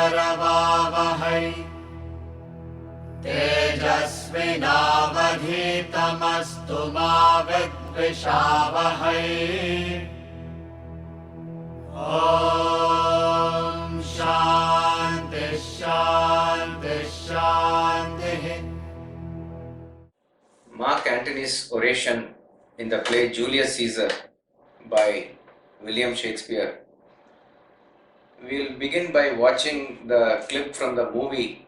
करवावहै तेजस्विनावधीतमस्तु मा विद्विषावहै। ॐ शान्ति शान्ति शान्तिः। Mark Antony's oration in the play Julius Caesar by William Shakespeare. We'll begin by watching the clip from the movie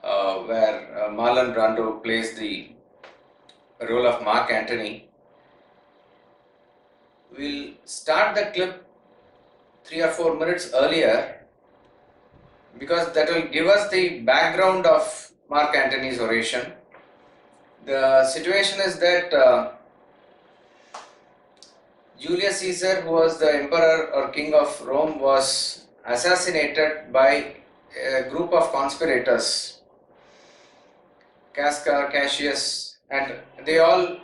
where Marlon Brando plays the role of Mark Antony. We'll start the clip 3 or 4 minutes earlier because that will give us the background of Mark Antony's oration. The situation is that Julius Caesar, who was the emperor or king of Rome, was assassinated by a group of conspirators, Cassius, and they all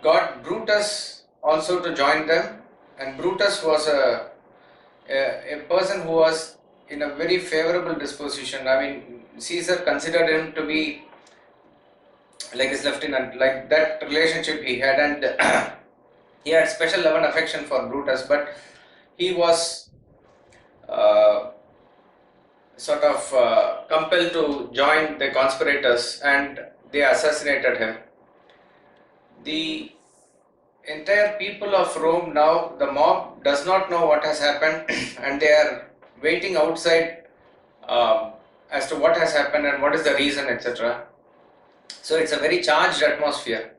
got Brutus also to join them. And Brutus was a person who was in a very favorable disposition. I mean, Caesar considered him to be like his lieutenant, like that relationship he had, and he had special love and affection for Brutus, but he was compelled to join the conspirators and they assassinated him. The entire people of Rome now, the mob does not know what has happened and they are waiting outside as to what has happened and what is the reason, etc. So it's a very charged atmosphere.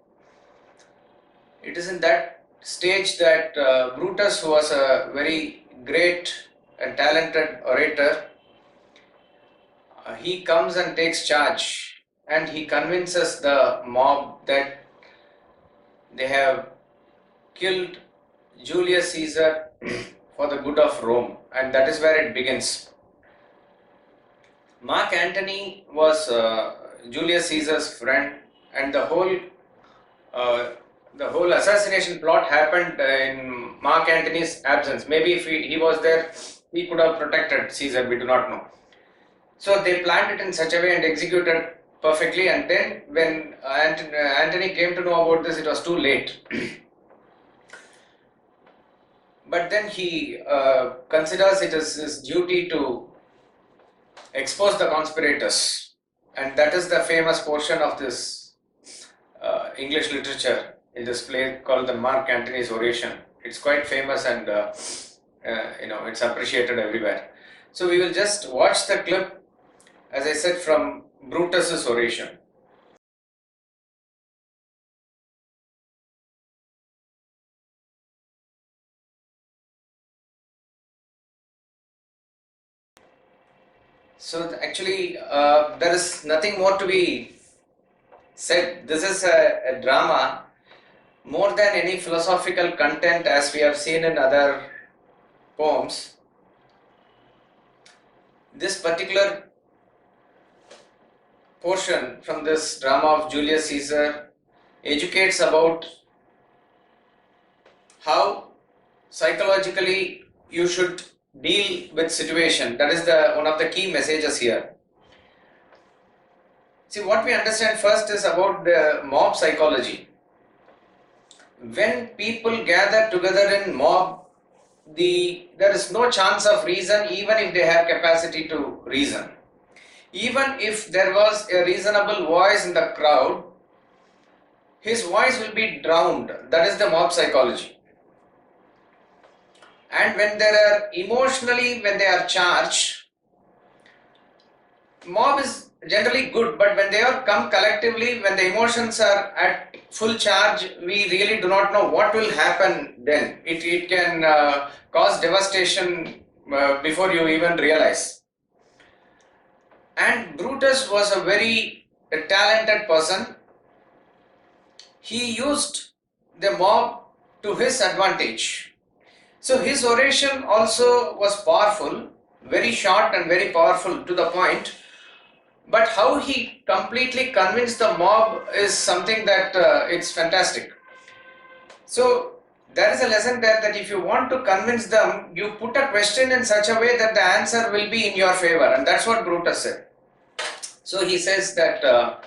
It is in that stage that Brutus, who was a very great and talented orator, he comes and takes charge and he convinces the mob that they have killed Julius Caesar for the good of Rome, and that is where it begins. Mark Antony was Julius Caesar's friend, and the whole assassination plot happened in Mark Antony's absence. Maybe if he was there, he could have protected Caesar, we do not know. So they planned it in such a way and executed perfectly, and then when Antony came to know about this, it was too late. But then he considers it as his duty to expose the conspirators, and that is the famous portion of this English literature in this play called the Mark Antony's Oration. It's quite famous and it's appreciated everywhere. So we will just watch the clip, as I said, from Brutus's oration. So actually there is nothing more to be said. This is a drama more than any philosophical content as we have seen in other poems. This particular portion from this drama of Julius Caesar educates about how psychologically you should deal with situation. That is one of the key messages here. See, what we understand first is about the mob psychology. When people gather together in mob, there is no chance of reason, even if they have capacity to reason. Even if there was a reasonable voice in the crowd, his voice will be drowned. That is the mob psychology. And when they are emotionally, when they are charged, mob is generally good, but when they are come collectively, when the emotions are at full charge, we really do not know what will happen then. It can cause devastation before you even realize. And Brutus was a very talented person. He used the mob to his advantage. So his oration also was powerful, very short and very powerful, to the point. But how he completely convinced the mob is something that it's fantastic. So there is a lesson there that if you want to convince them, you put a question in such a way that the answer will be in your favor, and that's what Brutus said. So he says that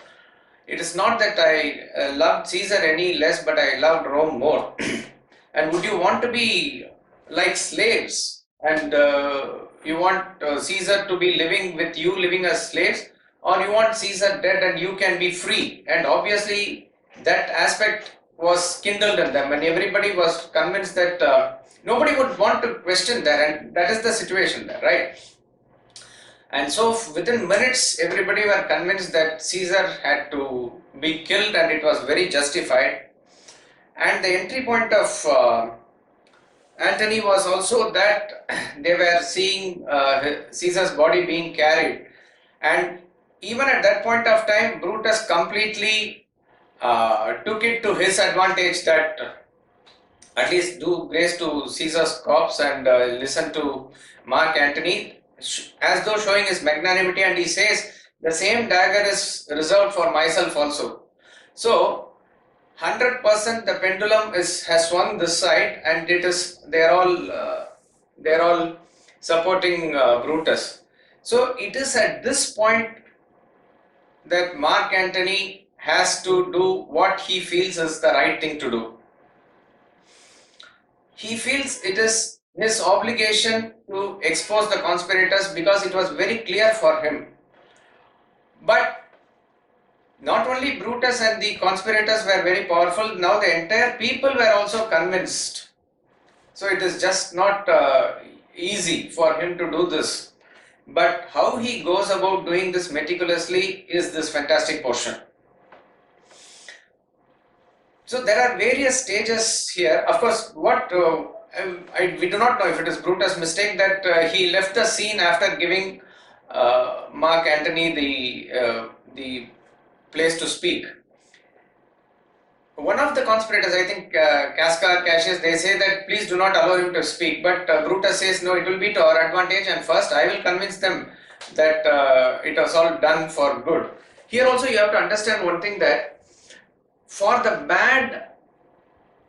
it is not that I loved Caesar any less, but I loved Rome more. And would you want to be like slaves, and you want Caesar to be living with you, living as slaves, or you want Caesar dead and you can be free? And obviously, that aspect was kindled in them, and everybody was convinced that nobody would want to question that, and that is the situation there, right? And so within minutes, everybody were convinced that Caesar had to be killed, and it was very justified. And the entry point of Antony was also that they were seeing Caesar's body being carried, and even at that point of time, Brutus completely took it to his advantage that at least do grace to Caesar's corpse and listen to Mark Antony, as though showing his magnanimity, and he says, the same dagger is reserved for myself also. So 100% the pendulum has swung this side, and it is they're all supporting Brutus. So it is at this point that Mark Antony has to do what he feels is the right thing to do. He feels it is his obligation to expose the conspirators because it was very clear for him. But not only Brutus and the conspirators were very powerful, now the entire people were also convinced. So it is just not easy for him to do this. But how he goes about doing this meticulously is this fantastic portion. So there are various stages here. Of course, what we do not know if it is Brutus' mistake that he left the scene after giving Mark Antony the place to speak. One of the conspirators, I think Cassius, they say that please do not allow him to speak. But Brutus says no, it will be to our advantage, and first I will convince them that it was all done for good. Here also you have to understand one thing, that for the bad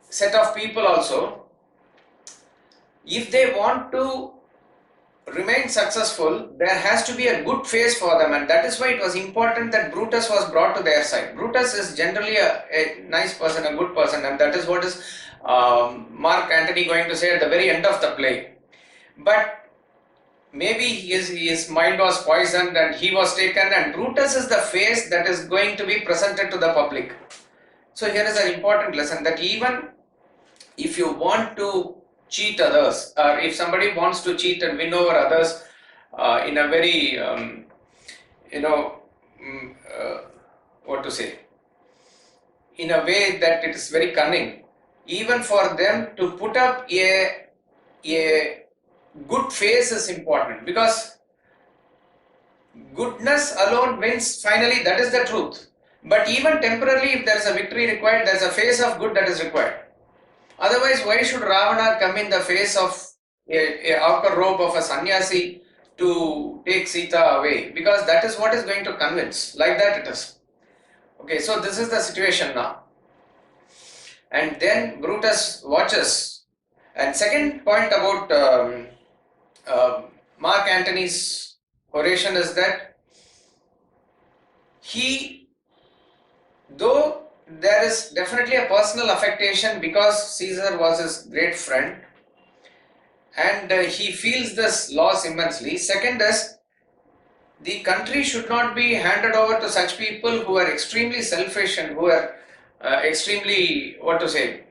set of people also, if they want to remain successful, there has to be a good face for them, and that is why it was important that Brutus was brought to their side. Brutus is generally a nice person, a good person, and that is what is Mark Antony going to say at the very end of the play. But maybe his mind was poisoned and he was taken, and Brutus is the face that is going to be presented to the public. So here is an important lesson, that even if you want to cheat others, or if somebody wants to cheat and win over others in a very, what to say, in a way that it is very cunning, even for them to put up a good face is important, because goodness alone wins finally, that is the truth. But even temporarily, if there is a victory required, there is a face of good that is required. Otherwise, why should Ravana come in the face of a outer robe of a sannyasi to take Sita away? Because that is what is going to convince. Like that it is. Okay, so this is the situation now. And then Brutus watches. And second point about Mark Antony's oration is that he, though there is definitely a personal affectation because Caesar was his great friend, and he feels this loss immensely. Second is, the country should not be handed over to such people who are extremely selfish and who are extremely, what to say,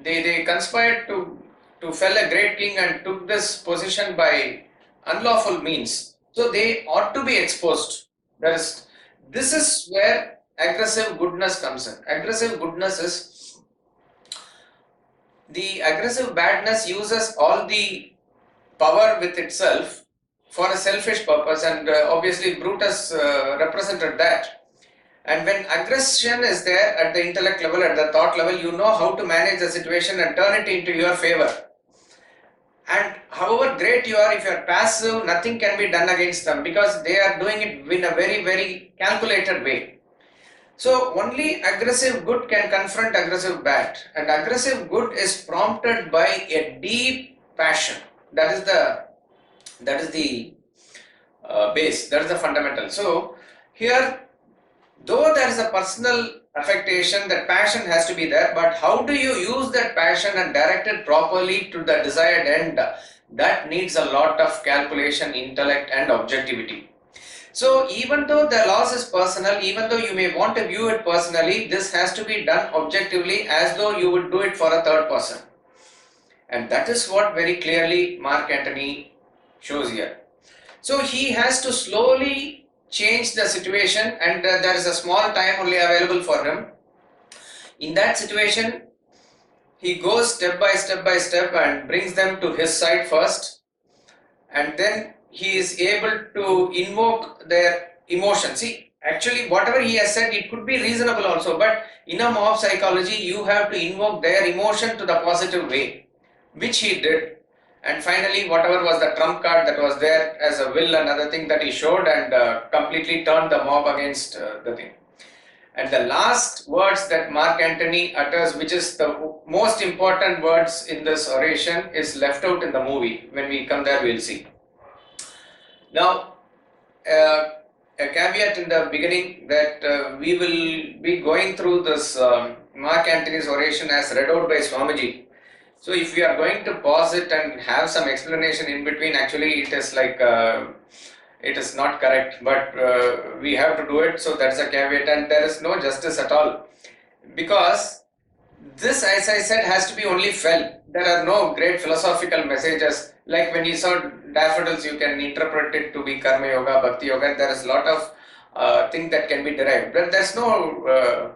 they conspired to fell a great king and took this position by unlawful means. So they ought to be exposed. This is where aggressive goodness comes in. Aggressive goodness is, the aggressive badness uses all the power with itself for a selfish purpose, and obviously Brutus represented that. And when aggression is there at the intellect level, at the thought level, you know how to manage the situation and turn it into your favor. And however great you are, if you are passive, nothing can be done against them, because they are doing it in a very, very calculated way. So only aggressive good can confront aggressive bad, and aggressive good is prompted by a deep passion. That is the base. That is the fundamental. So here, though there is a personal affectation, that passion has to be there. But how do you use that passion and direct it properly to the desired end? That needs a lot of calculation, intellect, and objectivity. So even though the loss is personal, even though you may want to view it personally, this has to be done objectively as though you would do it for a third person. And that is what very clearly Mark Antony shows here. So he has to slowly change the situation, and there is a small time only available for him. In that situation, he goes step by step and brings them to his side first, and then he is able to invoke their emotion. See, actually, whatever he has said, it could be reasonable also, but in a mob psychology, you have to invoke their emotion to the positive way, which he did. And finally, whatever was the trump card that was there as a will and other thing that he showed, and completely turned the mob against the thing. And the last words that Mark Antony utters, which is the most important words in this oration, is left out in the movie. When we come there, we'll see. Now, a caveat in the beginning that we will be going through this Mark Antony's oration as read out by Swamiji. So if we are going to pause it and have some explanation in between, actually it is like it is not correct, but we have to do it. So that's a caveat, and there is no justice at all, because this, as I said, has to be only felt. There are no great philosophical messages. Like when you saw daffodils, you can interpret it to be karma yoga, bhakti yoga. There is a lot of thing that can be derived, but there's no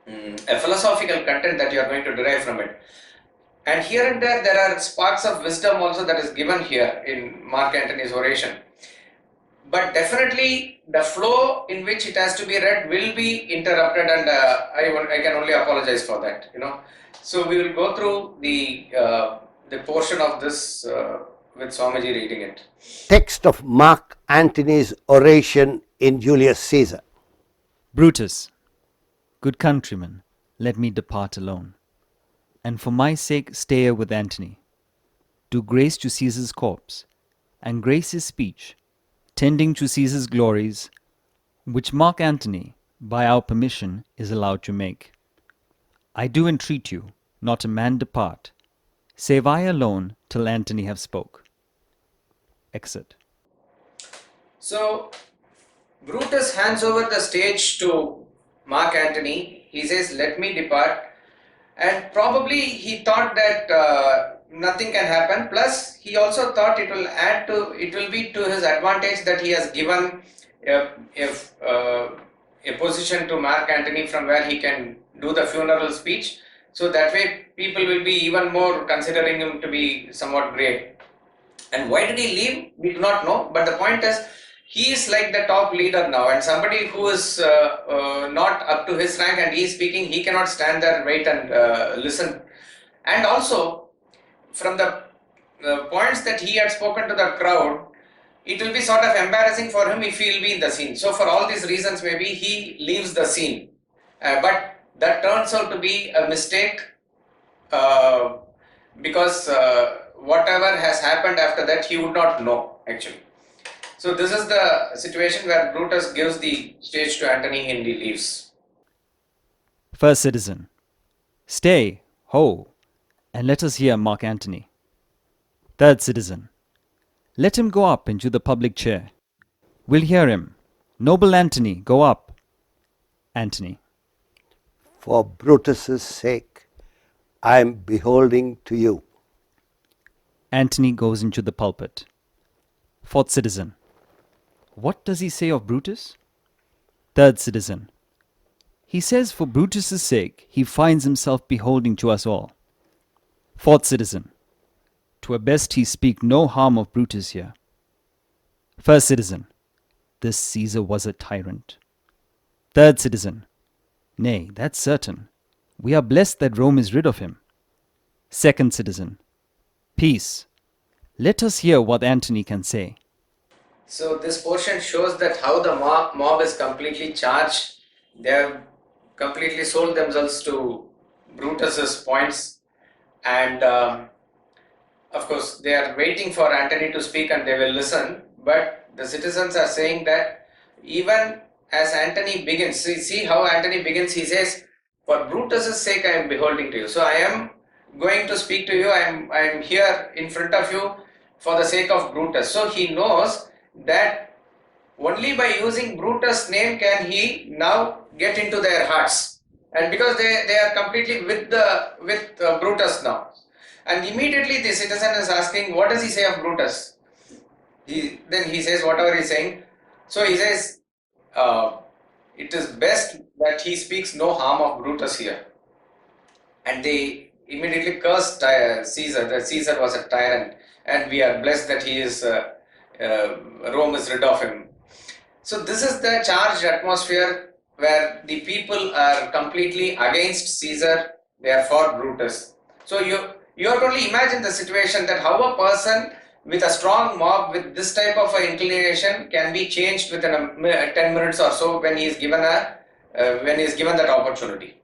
a philosophical content that you are going to derive from it. And here and there are sparks of wisdom also that is given here in Mark Antony's oration. But definitely the flow in which it has to be read will be interrupted, and I can only apologize for that. So we will go through the portion of this with Swamiji reading it. Text of Mark Antony's oration in Julius Caesar. Brutus, good countrymen, let me depart alone, and for my sake stay here with Antony. Do grace to Caesar's corpse, and grace his speech, tending to Caesar's glories, which Mark Antony, by our permission, is allowed to make. I do entreat you, not a man depart, save I alone till Antony have spoke. Exit. So Brutus hands over the stage to Mark Antony. He says, "Let me depart," and probably he thought that nothing can happen. Plus, he also thought it will be to his advantage that he has given a position to Mark Antony from where he can do the funeral speech. So that way, people will be even more considering him to be somewhat great. And why did he leave? We do not know. But the point is, he is like the top leader now, and somebody who is not up to his rank and he is speaking, he cannot stand there and wait and listen. And also, from the points that he had spoken to the crowd, it will be sort of embarrassing for him if he will be in the scene. So for all these reasons, maybe he leaves the scene. But that turns out to be a mistake because whatever has happened after that, he would not know actually. So this is the situation where Brutus gives the stage to Antony and he leaves. First citizen, stay, ho, and let us hear Mark Antony. Third citizen, let him go up into the public chair. We'll hear him. Noble Antony, go up. Antony. For Brutus's sake, I am beholding to you. Antony goes into the pulpit. Fourth citizen, what does he say of Brutus? Third citizen, he says for Brutus's sake, he finds himself beholding to us all. Fourth citizen, twere best he speak no harm of Brutus here. First citizen, this Caesar was a tyrant. Third citizen, nay, that's certain. We are blessed that Rome is rid of him. Second citizen, peace. Let us hear what Antony can say. So this portion shows that how the mob is completely charged They have completely sold themselves to Brutus's points, and of course, they are waiting for Antony to speak and they will listen. But the citizens are saying that even as Antony begins, see how Antony begins. He says, "For Brutus's sake, I am beholding to you." So I am going to speak to you. I am here in front of you for the sake of Brutus. So he knows that only by using Brutus' name can he now get into their hearts, and because they are completely with Brutus now, and immediately the citizen is asking, what does he say of Brutus? Then he says whatever he's saying. So he says, it is best that he speaks no harm of Brutus here, and they immediately cursed Caesar. That Caesar was a tyrant, and we are blessed that he is Rome is rid of him. So this is the charged atmosphere where the people are completely against Caesar, they are for Brutus. So you have to only imagine the situation that how a person with a strong mob with this type of inclination can be changed within 10 minutes or so when he is given that opportunity.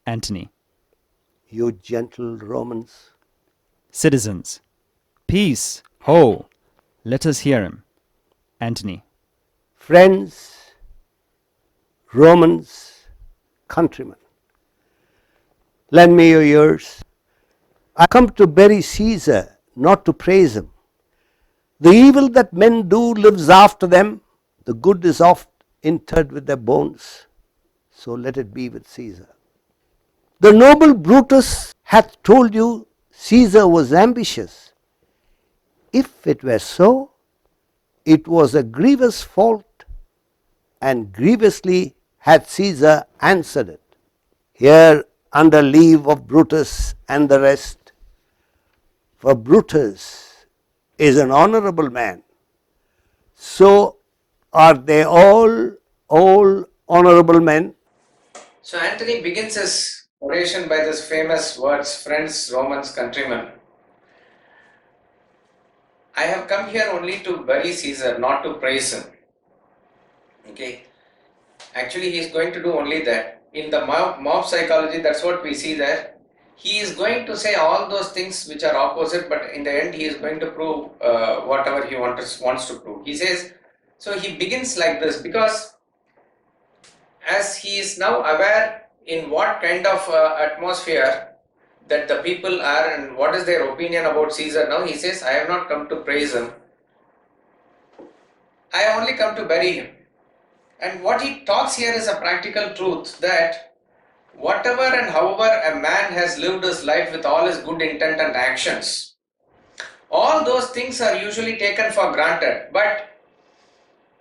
Antony. You gentle Romans, Citizens. Peace. Ho! Let us hear him. Antony. friends, Romans, countrymen, lend me your ears. I come to bury Caesar, not to praise him. The evil that men do lives after them, the good is oft interred with their bones. So let it be with Caesar. The noble Brutus hath told you Caesar was ambitious. If it were so, it was a grievous fault, and grievously hath Caesar answered it. Here, under leave of Brutus and the rest, for Brutus is an honourable man, so are they all honourable men. So Antony begins his oration by this famous words, friends, Romans, countrymen. I have come here only to bury Caesar, not to praise him. Okay. Actually, he is going to do only that. In the mob psychology, that's what we see there. He is going to say all those things which are opposite, but in the end, he is going to prove whatever he wants to prove. He says, so he begins like this because as he is now aware in what kind of atmosphere that the people are and what is their opinion about Caesar now, he says, I have not come to praise him. I have only come to bury him. And what he talks here is a practical truth that whatever and however a man has lived his life with all his good intent and actions, all those things are usually taken for granted. But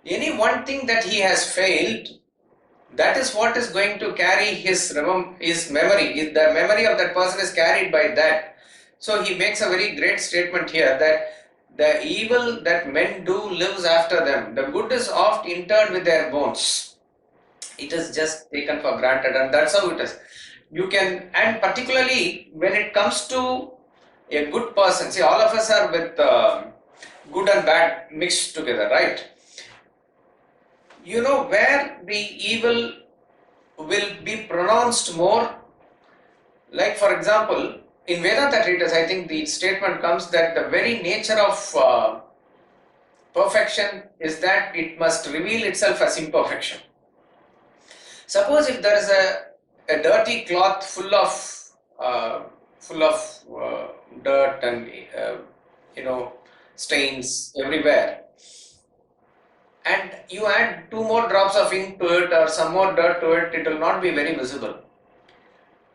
any one thing that he has failed, that is what is going to carry his memory. The memory of that person is carried by that. So he makes a very great statement here that the evil that men do lives after them. The good is oft interred with their bones. It is just taken for granted, and that's how it is. You can, and particularly when it comes to a good person, see, all of us are with good and bad mixed together, right? You know where the evil will be pronounced more, like for example, in Vedanta treatise, I think the statement comes that the very nature of perfection is that it must reveal itself as imperfection. Suppose if there is a dirty cloth uh, full of dirt and stains everywhere, and you add 2 more drops of ink to it or some more dirt to it, it will not be very visible.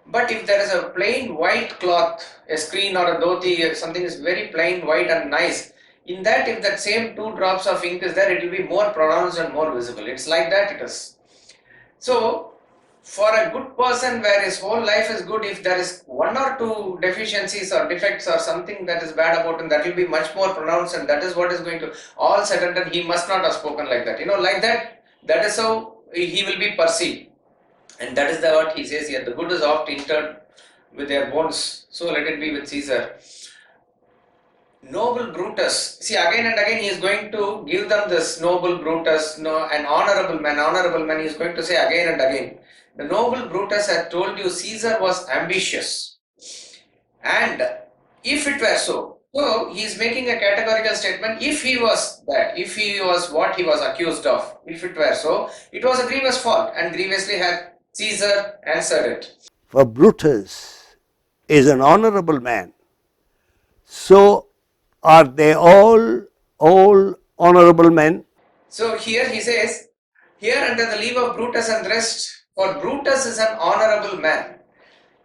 But if there is a plain white cloth, a screen or a dhoti, if something is very plain white and nice, in that if that same 2 drops of ink is there, it will be more pronounced and more visible. It's like that it is. So, for a good person where his whole life is good, if there is 1 or 2 deficiencies or defects or something that is bad about him, that will be much more pronounced, and that is what is going to, all said and done, he must not have spoken like that. Like that, that is how he will be perceived. And that is what he says here, the good is oft interred with their bones, so let it be with Caesar. Noble Brutus. See, again and again he is going to give them this noble Brutus, no, an honorable man, he is going to say again and again. The noble Brutus had told you Caesar was ambitious. And if it were so he is making a categorical statement. If he was that, if he was what he was accused of, if it were so, it was a grievous fault, and grievously had Caesar answered it. For Brutus is an honourable man, so are they all honourable men? So here he says, here under the leave of Brutus and the rest, for Brutus is an honourable man.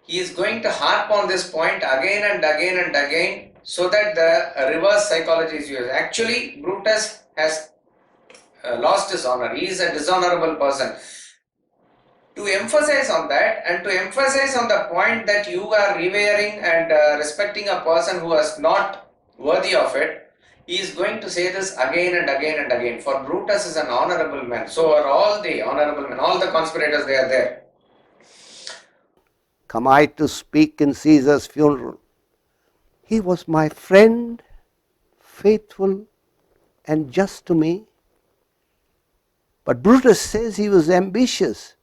He is going to harp on this point again and again and again, so that the reverse psychology is used. Actually, Brutus has lost his honor. He is a dishonorable person. To emphasize on that, and to emphasize on the point that you are revering and respecting a person who is not worthy of it, he is going to say this again and again and again. For Brutus is an honorable man. So are all the honorable men, all the conspirators, they are there. Come I to speak in Caesar's funeral. He was my friend, faithful and just to me. But Brutus says he was ambitious,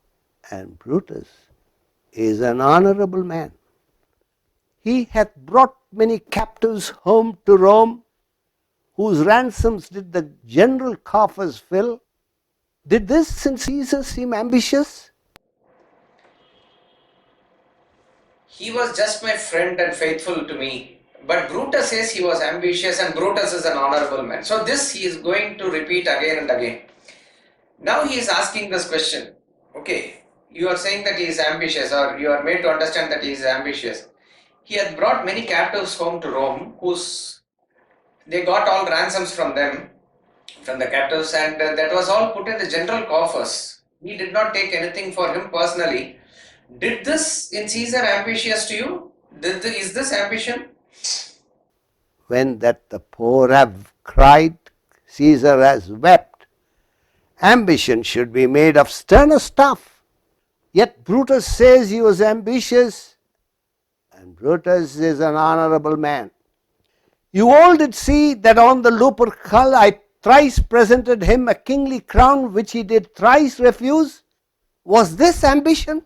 and Brutus is an honourable man. He hath brought many captives home to Rome, whose ransoms did the general coffers fill. Did this in Caesar seem ambitious? He was just my friend and faithful to me. But Brutus says he was ambitious, and Brutus is an honorable man. So this he is going to repeat again and again. Now he is asking this question. Okay, you are saying that he is ambitious, or you are made to understand that he is ambitious. He had brought many captives home to Rome, they got all ransoms from them, from the captives, and that was all put in the general coffers. He did not take anything for him personally. Did this in Caesar ambitious to you? Is this ambition? When that the poor have cried, Caesar has wept. Ambition should be made of sterner stuff. Yet Brutus says he was ambitious, and Brutus is an honourable man. You all did see that on the Lupercal I thrice presented him a kingly crown, which he did thrice refuse. Was this ambition?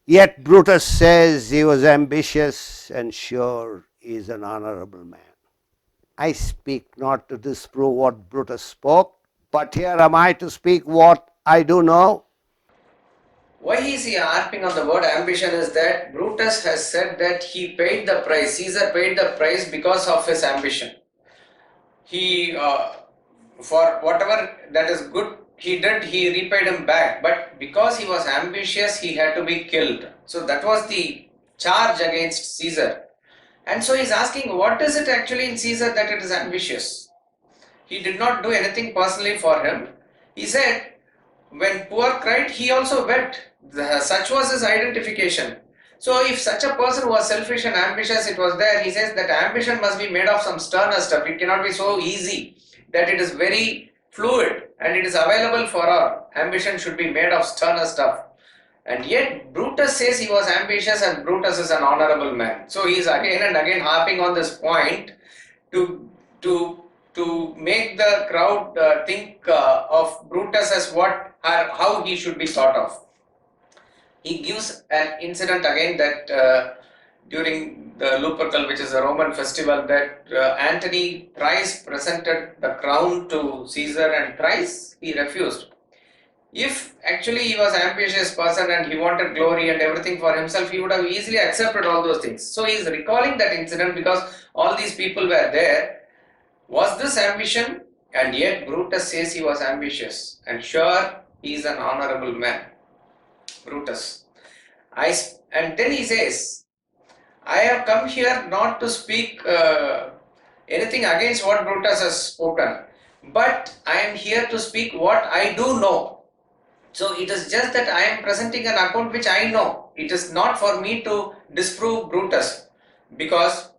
Yet Brutus says he was ambitious, and sure he is an honourable man. I speak not to disprove what Brutus spoke, but here am I to speak what I do know. Why is he harping on the word ambition is that Brutus has said that he paid the price, Caesar paid the price because of his ambition. He, for whatever that is good he did, he repaid him back, but because he was ambitious, he had to be killed. So that was the charge against Caesar. And so he's asking, what is it actually in Caesar that it is ambitious? He did not do anything personally for him. He said, when poor cried, he also wept. Such was his identification. So if such a person was selfish and ambitious, it was there. He says that ambition must be made of some sterner stuff. It cannot be so easy, that it is very fluid and it is available for all. Ambition should be made of sterner stuff. And yet Brutus says he was ambitious, and Brutus is an honourable man. So he is again and again harping on this point to make the crowd think of Brutus as how he should be thought of. He gives an incident again that during the Lupercal, which is a Roman festival, that Antony thrice presented the crown to Caesar and thrice he refused. If actually he was an ambitious person and he wanted glory and everything for himself, he would have easily accepted all those things. So he is recalling that incident because all these people were there. Was this ambition? And yet Brutus says he was ambitious, and sure he is an honourable man. Brutus. And then he says, I have come here not to speak anything against what Brutus has spoken, but I am here to speak what I do know. So it is just that I am presenting an account which I know. It is not for me to disprove Brutus, because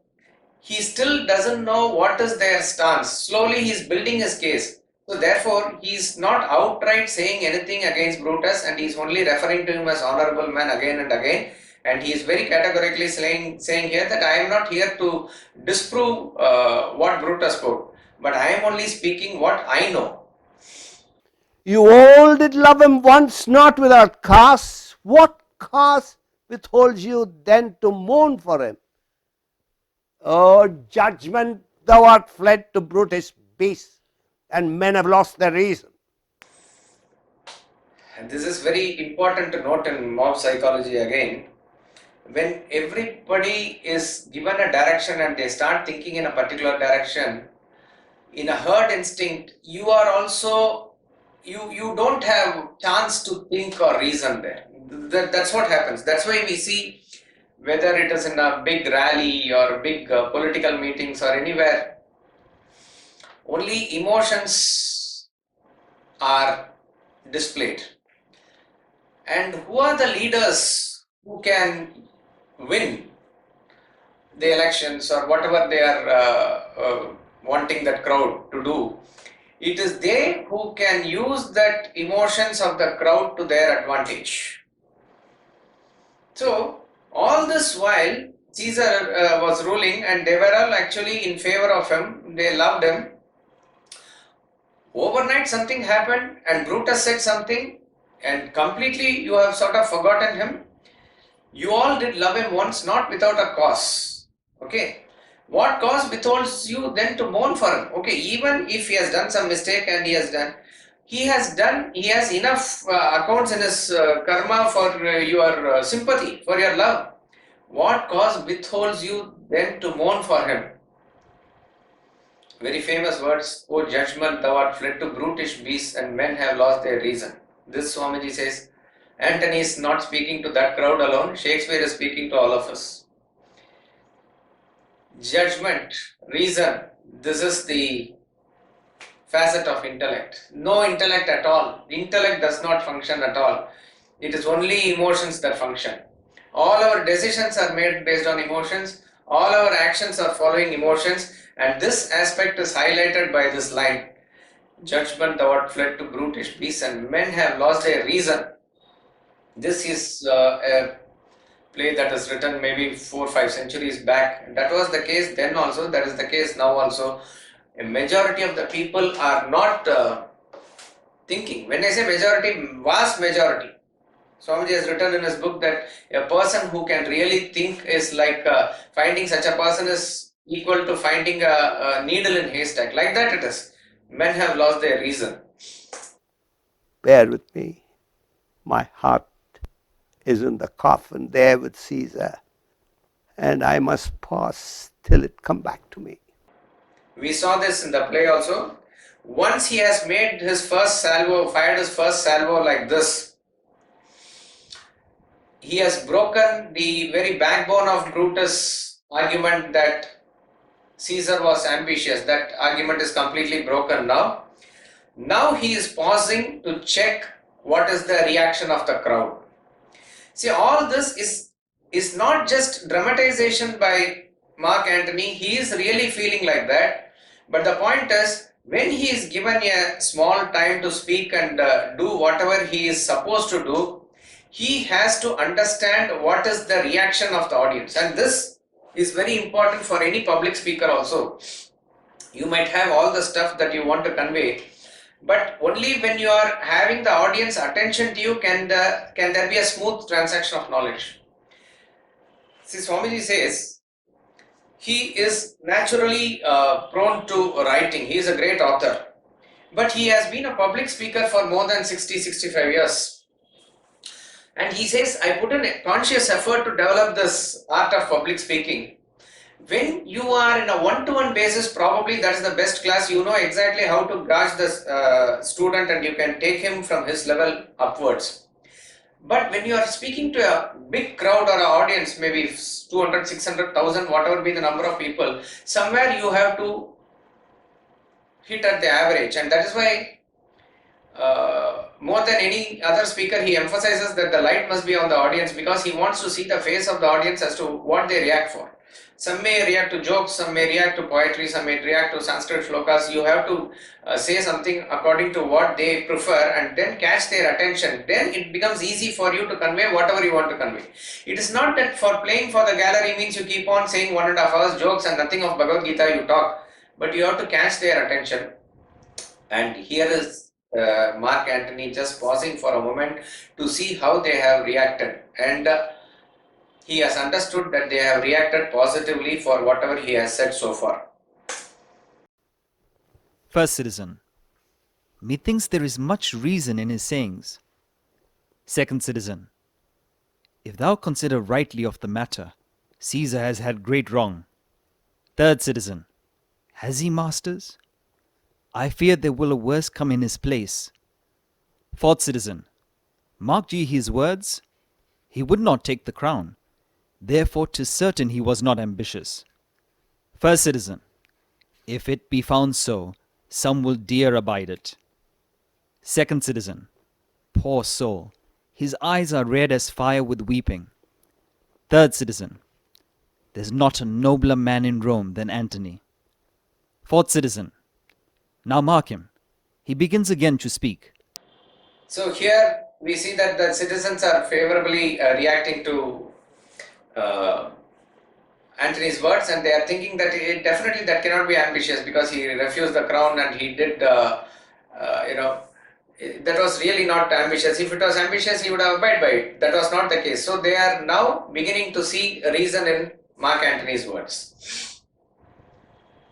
he still doesn't know what is their stance. Slowly he is building his case. So therefore he is not outright saying anything against Brutus, and he is only referring to him as honourable man again and again, And he is very categorically saying here that I am not here to disprove what Brutus quote, but I am only speaking what I know. You all did love him once, not without cause. What cause withholds you then to mourn for him? O judgment, thou art fled to Brutus' beasts, and men have lost their reason. And this is very important to note in mob psychology again. When everybody is given a direction and they start thinking in a particular direction, in a herd instinct, you are also, you don't have chance to think or reason there. That's what happens. That's why we see, whether it is in a big rally or big political meetings or anywhere, only emotions are displayed. And who are the leaders who can win the elections or whatever they are wanting that crowd to do? It is they who can use that emotions of the crowd to their advantage. So all this while Caesar was ruling, and they were all actually in favor of him, they loved him. Overnight something happened and Brutus said something, and completely you have sort of forgotten him. You all did love him once, not without a cause. Okay. What cause withholds you then to mourn for him? Okay, even if he has done some mistake and he has enough accounts in his karma for your sympathy, for your love. What cause withholds you then to mourn for him? Very famous words, O judgment, thou art fled to brutish beasts, and men have lost their reason. This Swamiji says, Antony is not speaking to that crowd alone, Shakespeare is speaking to all of us. Judgment, reason, this is the facet of intellect. No intellect at all. Intellect does not function at all. It is only emotions that function. All our decisions are made based on emotions. All our actions are following emotions. And this aspect is highlighted by this line. Judgment, thou art fled to brutish beasts, and men have lost their reason. This is a play that is written maybe 4 or 5 centuries back. That was the case then also, that is the case now also. A majority of the people are not thinking. When I say majority, vast majority. Swamiji has written in his book that a person who can really think is like finding such a person is equal to finding a needle in haystack. Like that it is. Men have lost their reason. Bear with me. My heart is in the coffin there with Caesar, and I must pause till it come back to me. We saw this in the play also. Once he has made his first salvo, fired his first salvo like this, he has broken the very backbone of Brutus' argument that Caesar was ambitious. That argument is completely broken now. Now he is pausing to check what is the reaction of the crowd. See, all this is not just dramatization by Mark Antony. He is really feeling like that. But the point is, when he is given a small time to speak and do whatever he is supposed to do, he has to understand what is the reaction of the audience. And this is very important for any public speaker also. You might have all the stuff that you want to convey, but only when you are having the audience attention to you can there be a smooth transaction of knowledge. See, Swamiji says, he is naturally prone to writing. He is a great author. But he has been a public speaker for more than 60-65 years. And he says, I put in a conscious effort to develop this art of public speaking. When you are in a one-to-one basis, probably that's the best class. You know exactly how to gauge the student and you can take him from his level upwards. But when you are speaking to a big crowd or an audience, maybe 200, 600,000, whatever be the number of people, somewhere you have to hit at the average. And that is why more than any other speaker, he emphasizes that the light must be on the audience, because he wants to see the face of the audience as to what they react for. Some may react to jokes, some may react to poetry, some may react to Sanskrit shlokas. You have to say something according to what they prefer and then catch their attention. Then it becomes easy for you to convey whatever you want to convey. It is not that for playing for the gallery means you keep on saying 1.5 hours jokes and nothing of Bhagavad Gita you talk, but you have to catch their attention. And here is Mark Antony just pausing for a moment to see how they have reacted. And he has understood that they have reacted positively for whatever he has said so far. First citizen, methinks there is much reason in his sayings. Second citizen, if thou consider rightly of the matter, Caesar has had great wrong. Third citizen, has he masters? I fear there will a worse come in his place. Fourth citizen, mark ye his words, he would not take the crown, therefore 'tis certain he was not ambitious. First citizen, if it be found so, some will dear abide it. Second citizen, poor soul, his eyes are red as fire with weeping. Third citizen, there's not a nobler man in Rome than Antony. Fourth citizen, now mark him, he begins again to speak. So here we see that the citizens are favorably reacting to Antony's words, and they are thinking that definitely that cannot be ambitious because he refused the crown and he did, that was really not ambitious. If it was ambitious, he would have abided by it. That was not the case. So they are now beginning to see a reason in Mark Antony's words.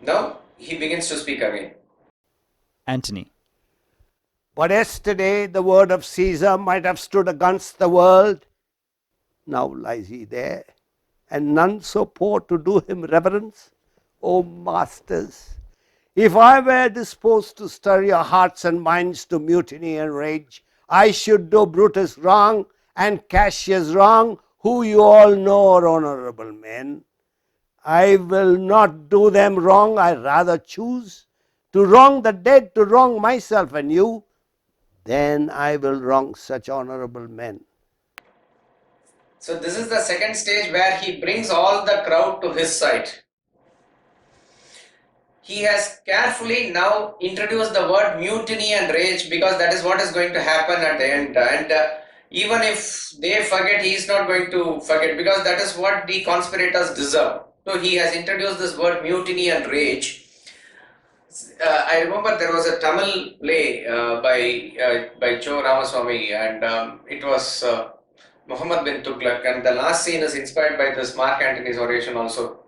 Now he begins to speak again. Antony, But yesterday the word of Caesar might have stood against the world. Now lies he there, and none so poor to do him reverence. O masters, if I were disposed to stir your hearts and minds to mutiny and rage, I should do Brutus wrong and Cassius wrong, who you all know are honourable men. I will not do them wrong, I rather choose to wrong the dead, to wrong myself and you. Then I will wrong such honourable men. So this is the second stage where he brings all the crowd to his side. He has carefully now introduced the word mutiny and rage because that is what is going to happen at the end. And even if they forget, he is not going to forget because that is what the conspirators deserve. So he has introduced this word mutiny and rage. I remember there was a Tamil play by Cho Ramaswamy, and it was Muhammad bin Tughlaq, and the last scene is inspired by this Mark Antony's oration also.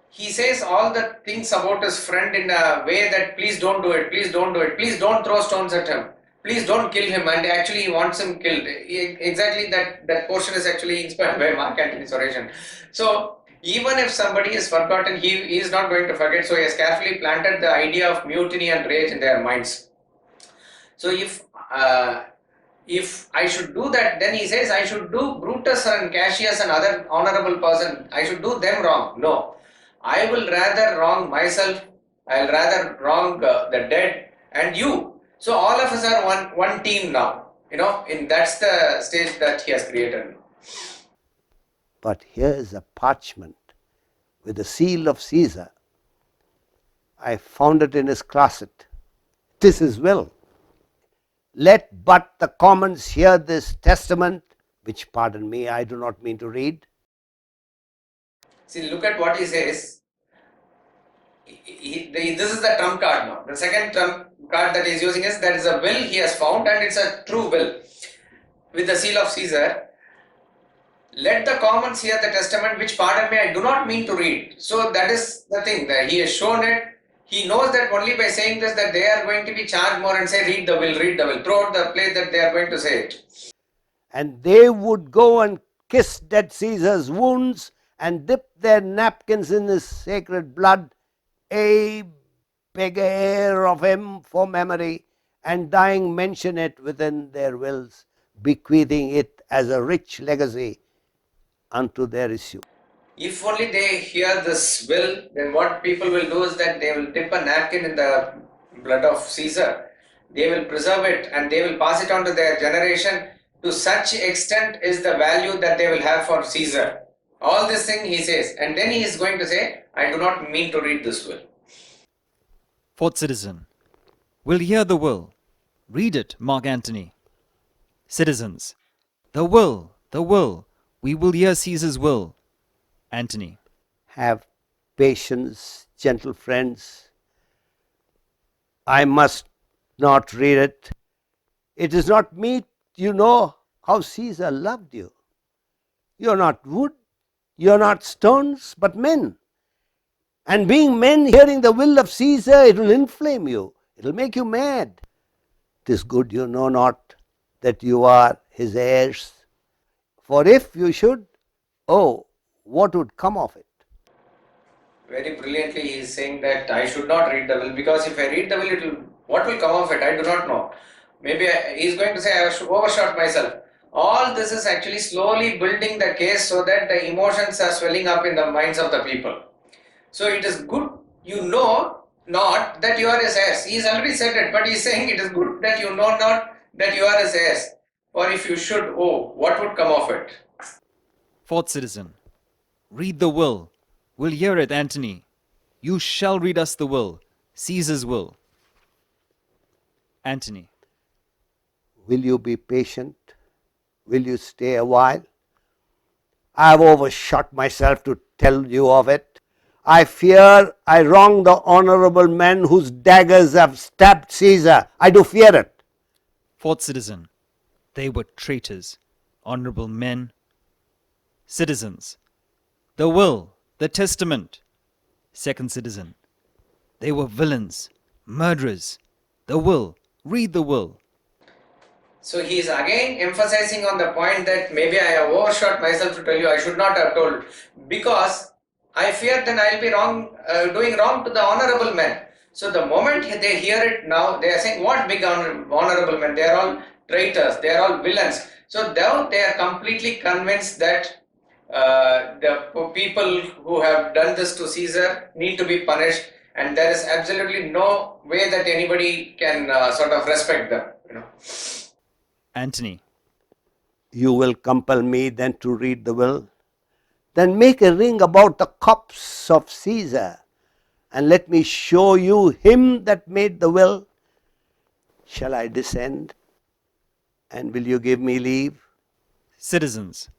He says all the things about his friend in a way that please don't do it, please don't do it, please don't throw stones at him, please don't kill him, and actually he wants him killed. Exactly that portion is actually inspired by Mark Antony's oration. So even if somebody is forgotten, he is not going to forget. So he has carefully planted the idea of mutiny and rage in their minds. So if I should do that, then he says I should do Brutus and Cassius and other honorable person, I should do them wrong. No, I will rather wrong myself, I will rather wrong the dead and you. So all of us are one team now, that's the stage that he has created. But here is a parchment with the seal of Caesar. I found it in his closet. It is his will. Let but the commons hear this testament, which, pardon me, I do not mean to read. See, look at what he says. This is the trump card now. The second trump card that he is using is there is a will he has found, and it's a true will with the seal of Caesar. Let the commons hear the testament, which, pardon me, I do not mean to read. So that is the thing, that he has shown it. He knows that only by saying this that they are going to be charged more and say read the will, throughout the play that they are going to say it. And they would go and kiss dead Caesar's wounds and dip their napkins in his sacred blood, beg air of him for memory, and dying mention it within their wills, bequeathing it as a rich legacy unto their issue. If only they hear this will, then what people will do is that they will dip a napkin in the blood of Caesar. They will preserve it and they will pass it on to their generation. To such extent is the value that they will have for Caesar. All this thing he says, and then he is going to say, I do not mean to read this will. Fourth citizen. Will hear the will. Read it, Mark Antony. Citizens. The will, the will. We will hear Caesar's will. Antony. Have patience, gentle friends. I must not read it. It is not meet. You know how Caesar loved you. You are not wood, you are not stones, but men. And being men, hearing the will of Caesar, it will inflame you. It will make you mad. It is good you know not that you are his heirs. For if you should, oh, what would come of it? Very brilliantly he is saying that I should not read the will, because if I read the will, what will come of it? I do not know. Maybe he is going to say I have overshot myself. All this is actually slowly building the case so that the emotions are swelling up in the minds of the people. So it is good you know not that you are his heirs. He has already said it, but he is saying it is good that you know not that you are his heirs. Or if you should, oh, what would come of it? Fourth citizen. Read the will. We'll hear it, Antony. You shall read us the will. Caesar's will. Antony. Will you be patient? Will you stay a while? I have overshot myself to tell you of it. I fear I wrong the honourable men whose daggers have stabbed Caesar. I do fear it. Fourth citizen. They were traitors. Honourable men. Citizens. The will. The testament. Second citizen. They were villains. Murderers. The will. Read the will. So he is again emphasizing on the point that maybe I have overshot myself to tell you I should not have told, because I fear then I will be wrong, doing wrong to the honourable men. So the moment they hear it now, they are saying, what big honourable men? They are all traitors, they are all villains. So now they are completely convinced that the people who have done this to Caesar need to be punished, and there is absolutely no way that anybody can sort of respect them. Antony. You will compel me then to read the will? Then make a ring about the corpse of Caesar, and let me show you him that made the will. Shall I descend? And will you give me leave? Citizens.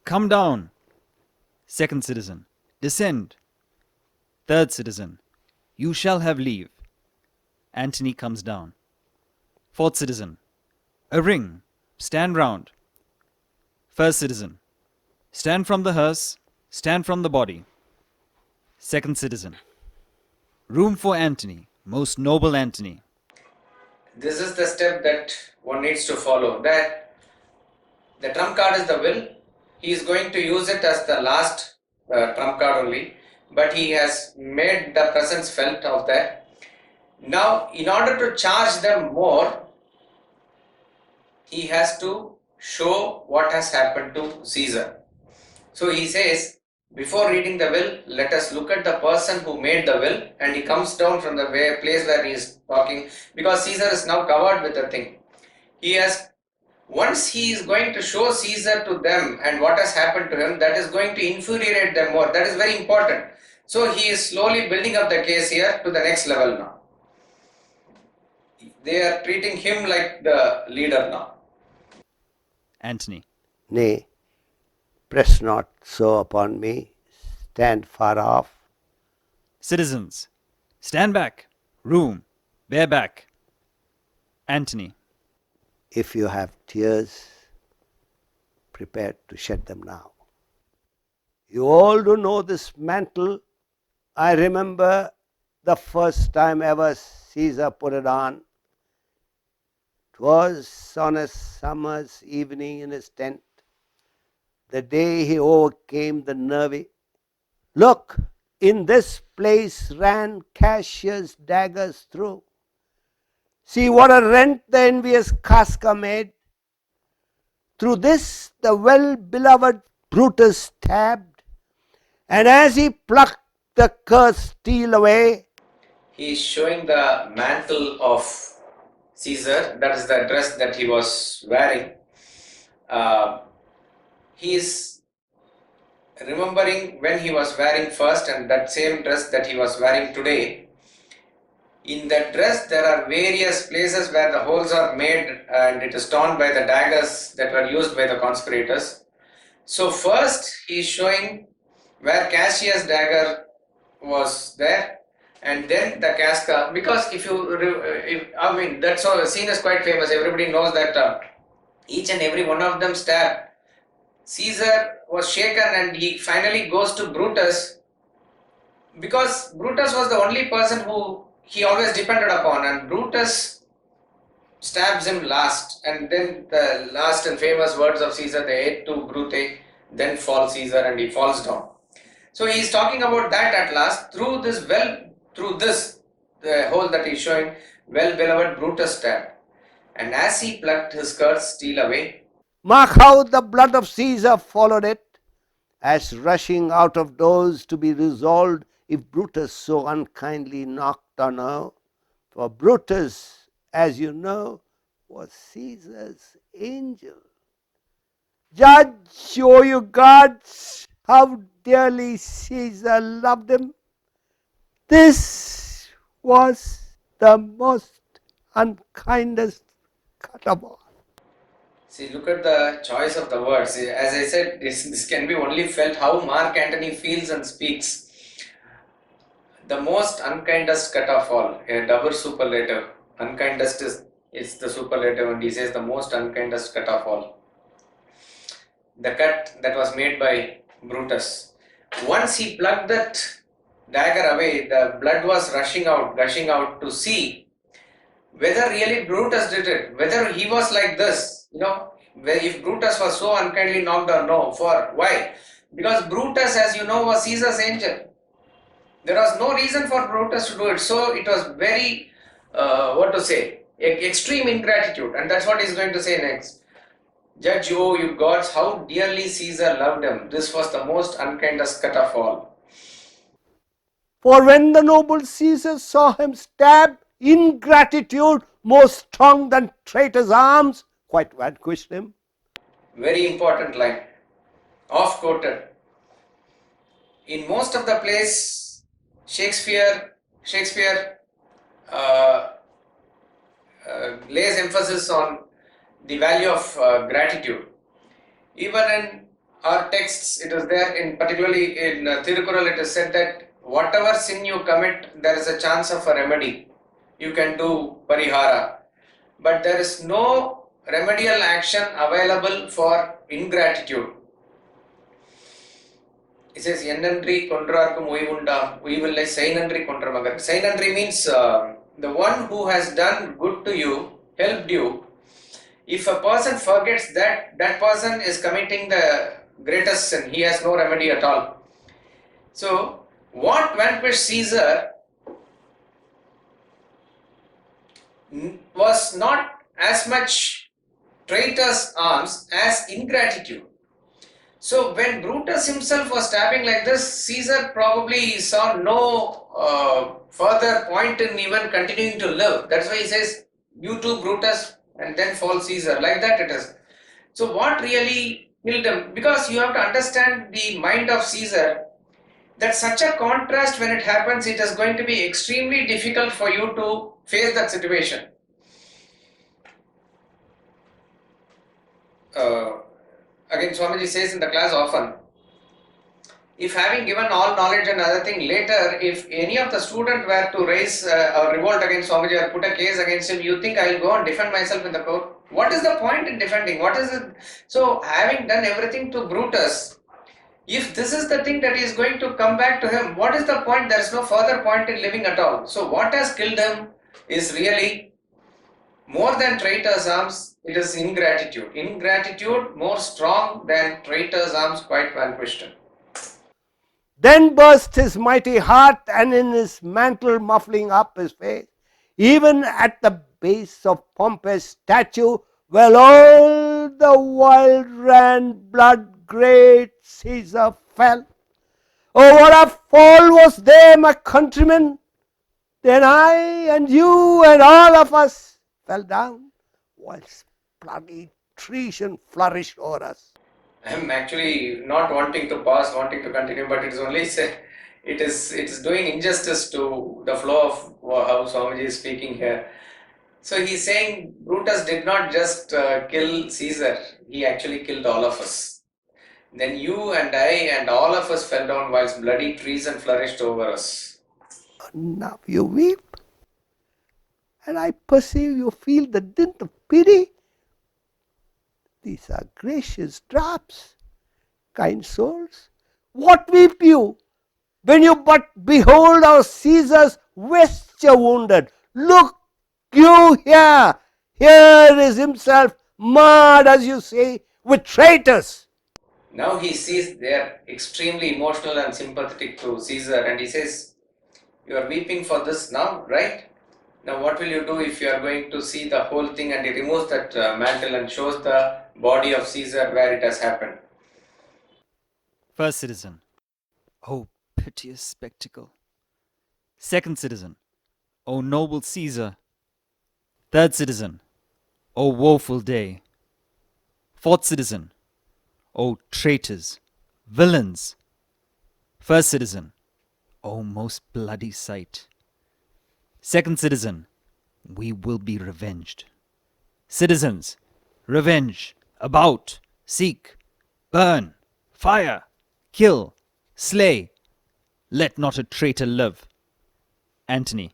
Come down. Second citizen. Descend. Third citizen. You shall have leave. Antony comes down. Fourth citizen. A ring. Stand round. First citizen. Stand from the hearse. Stand from the body. Second citizen. Room for Antony. Most noble Antony. This is the step that one needs to follow. That the trump card is the will. He is going to use it as the last trump card only, but he has made the presence felt of that. Now, in order to charge them more, he has to show what has happened to Caesar. So he says, before reading the will, let us look at the person who made the will, and he comes down from the place where he is talking, because Caesar is now covered with the thing. Once he is going to show Caesar to them and what has happened to him, that is going to infuriate them more. That is very important. So he is slowly building up the case here to the next level now. They are treating him like the leader now. Antony. Nay, press not so upon me. Stand far off. Citizens. Stand back. Room. Bear back. Antony. If you have tears, prepare to shed them now. You all do know this mantle. I remember the first time ever Caesar put it on. 'Twas on a summer's evening in his tent, the day he overcame the nervy. Look, in this place ran Cassius daggers through. See what a rent the envious Casca made. Through this the well-beloved Brutus stabbed, and as he plucked the cursed steel away, He is showing the mantle of Caesar, that is the dress that he was wearing. He is remembering when he was wearing first and that same dress that he was wearing today. In that dress there are various places where the holes are made and it is torn by the daggers that were used by the conspirators. So first he is showing where Cassius' dagger was there, and then the casca, because I mean that scene is quite famous, everybody knows that each and every one of them stabbed. Caesar was shaken and he finally goes to Brutus, because Brutus was the only person who he always depended upon, and Brutus stabs him last, and then the last and famous words of Caesar, they ate to Brute, then fall Caesar, and he falls down. So he is talking about that at last, through this, the hole that he is showing, well beloved Brutus stabbed, and as he plucked his skirts steal away. Mark how the blood of Caesar followed it, as rushing out of doors to be resolved if Brutus so unkindly knocked on her. For Brutus, as you know, was Caesar's angel. Judge, O you gods, how dearly Caesar loved him. This was the most unkindest cut of all. See, look at the choice of the words. As I said, this can be only felt how Mark Antony feels and speaks. The most unkindest cut of all, a double superlative. Unkindest is the superlative, and he says the most unkindest cut of all. The cut that was made by Brutus. Once he plucked that dagger away, the blood was gushing out to see whether really Brutus did it, whether he was like this, if Brutus was so unkindly knocked or no. Why? Because Brutus, as you know, was Caesar's angel. There was no reason for Brutus to do it, so it was very, extreme ingratitude, and that's what he's going to say next. Judge, oh you gods, how dearly Caesar loved him. This was the most unkindest cut of all. For when the noble Caesar saw him stab, ingratitude more strong than traitors' arms quite vanquished him. Very important line, oft quoted. In most of the plays, Shakespeare lays emphasis on the value of gratitude. Even in our texts, it is there, particularly in Thirukural, it is said that whatever sin you commit, there is a chance of a remedy. You can do parihara, but there is no remedial action available for ingratitude. It says, Yennandri kondrarkum uivunda, uivillai sainandri kondramagar. Sainandri means the one who has done good to you, helped you. If a person forgets that, that person is committing the greatest sin. He has no remedy at all. So, what vanquished Caesar was not as much traitor's arms as ingratitude. So when Brutus himself was stabbing like this, Caesar probably saw no further point in even continuing to live. That's why he says, you too Brutus, and then fall Caesar. Like that it is. So what really killed him? Because you have to understand the mind of Caesar, that such a contrast, when it happens, it is going to be extremely difficult for you to face that situation. Again, Swamiji says in the class often, if having given all knowledge and other thing, later if any of the student were to raise a revolt against Swamiji or put a case against him, you think I will go and defend myself in the court? What is the point in defending? What is it? So having done everything to Brutus, if this is the thing that is going to come back to him, what is the point? There is no further point in living at all. So what has killed him is really more than traitor's arms, it is ingratitude. Ingratitude more strong than traitor's arms quite vanquished him. Then burst his mighty heart, and in his mantle muffling up his face, even at the base of Pompey's statue, where all the wild ran blood, great Caesar fell. Oh, what a fall was there, my countrymen! Then I and you and all of us fell down, whilst bloody treason flourished o'er us. I'm actually not wanting to pause, wanting to continue, but it is only it's doing injustice to the flow of how Swamiji is speaking here. So he's saying Brutus did not just kill Caesar; he actually killed all of us. Then you and I and all of us fell down whilst bloody treason flourished over us. Now you weep, and I perceive you feel the dint of pity. These are gracious drops, kind souls. What weep you, when you but behold our Caesar's vesture wounded? Look you here, here is himself marred, as you say, with traitors. Now he sees they are extremely emotional and sympathetic to Caesar, and he says, "You are weeping for this now, right? Now, what will you do if you are going to see the whole thing?" And he removes that mantle and shows the body of Caesar where it has happened. First citizen. Oh, piteous spectacle. Second citizen. O noble Caesar. Third citizen. O woeful day. Fourth citizen. O traitors, villains. First citizen. O most bloody sight. Second citizen. We will be revenged. Citizens, revenge, about, seek, burn, fire, kill, slay. Let not a traitor live. Antony.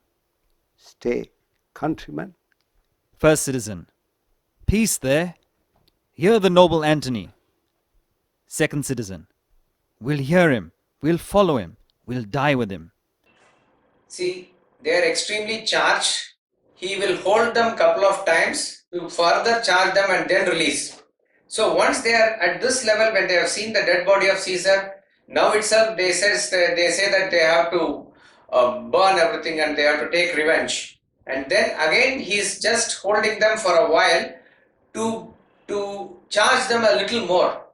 Stay, countrymen. First citizen. Peace there. Hear the noble Antony. Second citizen. We'll hear him. We'll follow him. We'll die with him. See, they are extremely charged. He will hold them couple of times to further charge them and then release. So once they are at this level, when they have seen the dead body of Caesar, now itself they say that they have to burn everything and they have to take revenge. And then again he is just holding them for a while to charge them a little more.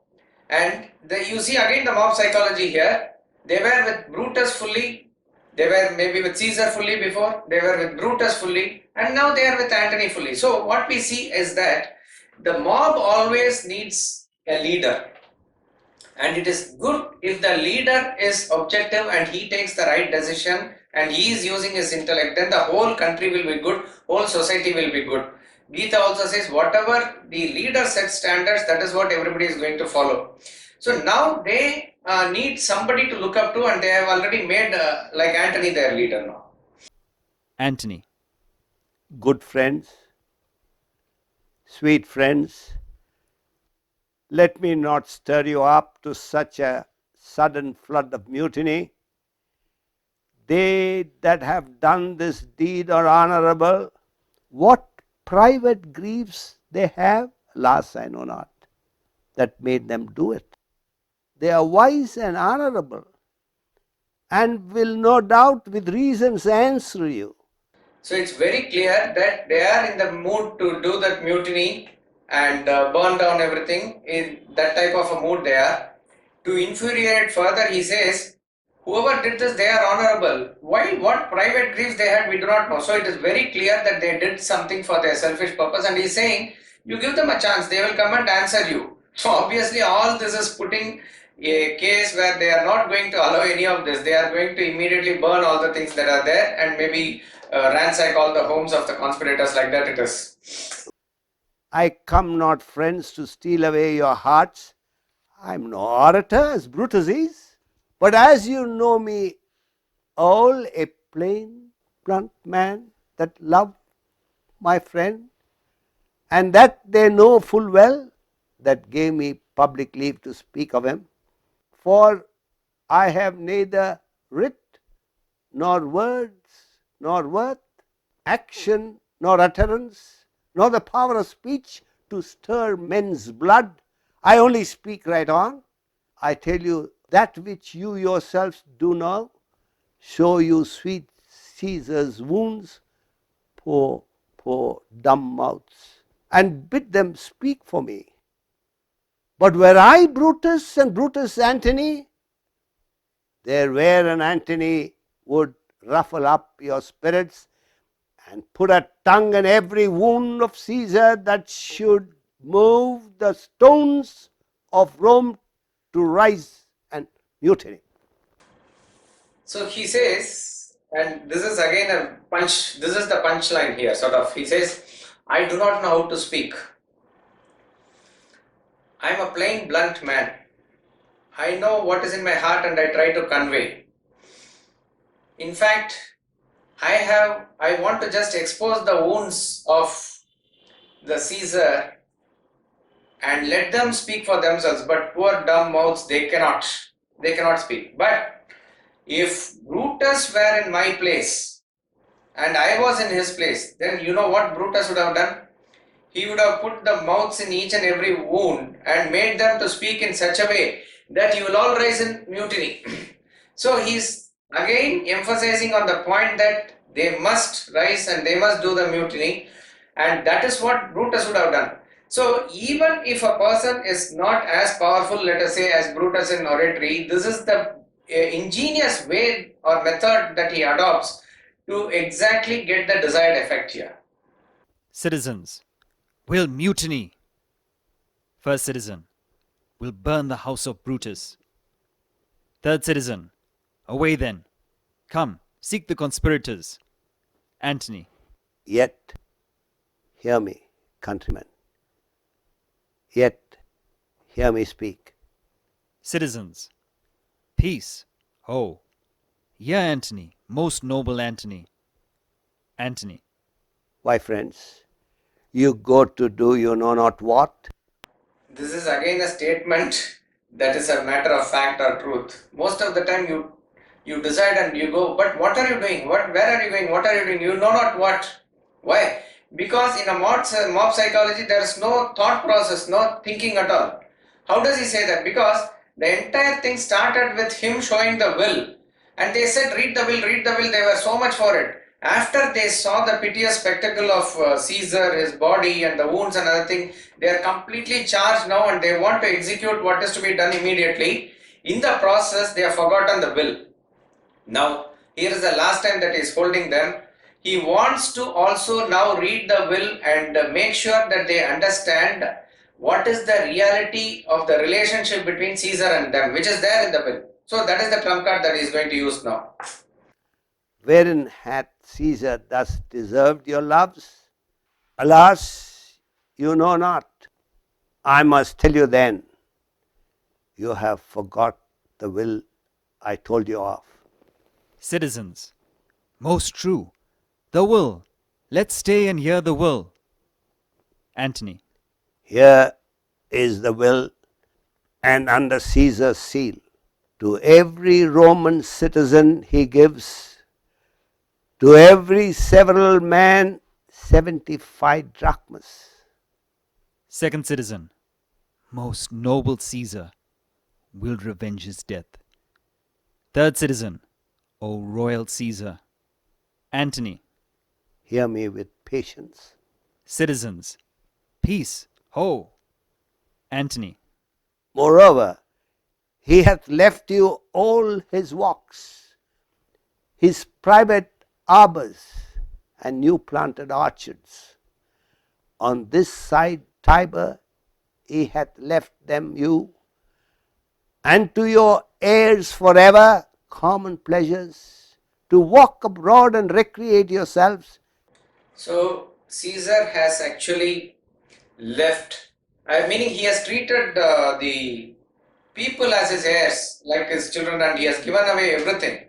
And you see again the mob psychology here. They were with Brutus fully, they were maybe with Caesar fully before, they were with Brutus fully, and now they are with Antony fully. So what we see is that the mob always needs a leader. And it is good if the leader is objective and he takes the right decision and he is using his intellect, then the whole country will be good, whole society will be good. Gita also says whatever the leader sets standards, that is what everybody is going to follow. So now they need somebody to look up to, and they have already made like Antony their leader now. Antony. Good friends, sweet friends, let me not stir you up to such a sudden flood of mutiny. They that have done this deed are honourable. What private griefs they have, alas, I know not, that made them do it. They are wise and honourable, and will no doubt with reasons answer you. So it's very clear that they are in the mood to do that mutiny and burn down everything. In that type of a mood they are. To infuriate further, he says, whoever did this, they are honorable. Why? What private griefs they had, we do not know. So it is very clear that they did something for their selfish purpose, and he's saying, you give them a chance, they will come and answer you. So obviously all this is putting a case where they are not going to allow any of this. They are going to immediately burn all the things that are there and maybe ransack all the homes of the conspirators, like that it is. I come not, friends, to steal away your hearts. I am no orator as Brutus is, but as you know me all, a plain, blunt man that love my friend, and that they know full well, that gave me public leave to speak of him. For I have neither writ, nor words, nor worth, action, nor utterance, nor the power of speech to stir men's blood. I only speak right on. I tell you that which you yourselves do know. Show you sweet Caesar's wounds, poor, poor dumb mouths, and bid them speak for me. But were I Brutus and Brutus Antony, there were an Antony would ruffle up your spirits and put a tongue in every wound of Caesar that should move the stones of Rome to rise and mutiny. So he says, and this is again a punch, this is the punchline here, sort of. He says, I do not know how to speak. I am a plain, blunt man. I know what is in my heart and I try to convey. In fact, I want to just expose the wounds of the Caesar and let them speak for themselves, but poor dumb mouths, they cannot speak. But if Brutus were in my place and I was in his place, then you know what Brutus would have done? He would have put the mouths in each and every wound and made them to speak in such a way that you will all rise in mutiny. So he's again emphasizing on the point that they must rise and they must do the mutiny, and that is what Brutus would have done. So even if a person is not as powerful, let us say, as Brutus in oratory, this is the ingenious way or method that he adopts to exactly get the desired effect here. Citizens, we'll mutiny. First citizen, we'll burn the house of Brutus. Third citizen, away then. Come, seek the conspirators. Antony. Yet, hear me, countrymen. Yet, hear me speak. Citizens, peace. Ho. Hear Antony, most noble Antony. Antony. Why, friends, you go to do you know not what? This is again a statement that is a matter of fact or truth. Most of the time you decide and you go, but what are you doing? Where are you going? What are you doing? You know not what. Why? Because in a mob psychology there is no thought process, no thinking at all. How does he say that? Because the entire thing started with him showing the will, and they said, read the will, read the will. They were so much for it. After they saw the piteous spectacle of Caesar, his body and the wounds and other thing, they are completely charged now and they want to execute what is to be done immediately. In the process, they have forgotten the will. Now, here is the last time that he is holding them. He wants to also now read the will and make sure that they understand what is the reality of the relationship between Caesar and them, which is there in the will. So that is the trump card that he is going to use now. Wherein hath Caesar thus deserved your loves? Alas, you know not. I must tell you then, you have forgot the will I told you of. Citizens, most true. The will. Let's stay and hear the will. Antony. Here is the will, and under Caesar's seal. To every Roman citizen he gives, to every several man 75 drachmas. Second citizen. Most noble Caesar will revenge his death. Third citizen. O royal Caesar. Antony. Hear me with patience. Citizens. Peace. Ho. Antony. Moreover, he hath left you all his walks, his private arbours and new planted orchards. On this side Tiber he hath left them you, and to your heirs forever common pleasures, to walk abroad and recreate yourselves. So Caesar has actually left, meaning he has treated the people as his heirs, like his children, and he has given away everything.